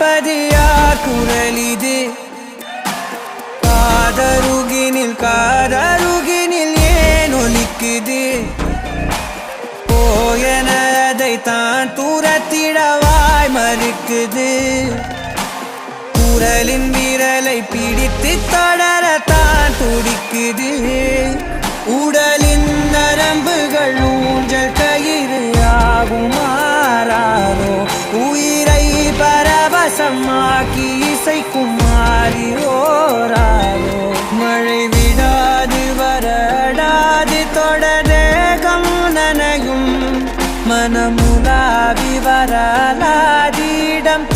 கேட்பதியா குரலிது காதருகினில் ஏன் ஒலிக்குது போயனதை தான் தூரத்திடவாய் மறுக்குது குரலின் விரலை பிடித்து தொடரத்தான் துடிக்குது உடலின் நரம்புகள் ஊஞ்சல் கயிறு ஆகும் மாறாரோ உயிரை பரவசமாக்கி இசைக்கும் மாறி ஓராரோ மழை விடாது வரடாது தொடரேகம் நனையும் மனமுலாவி வரலாதிடம்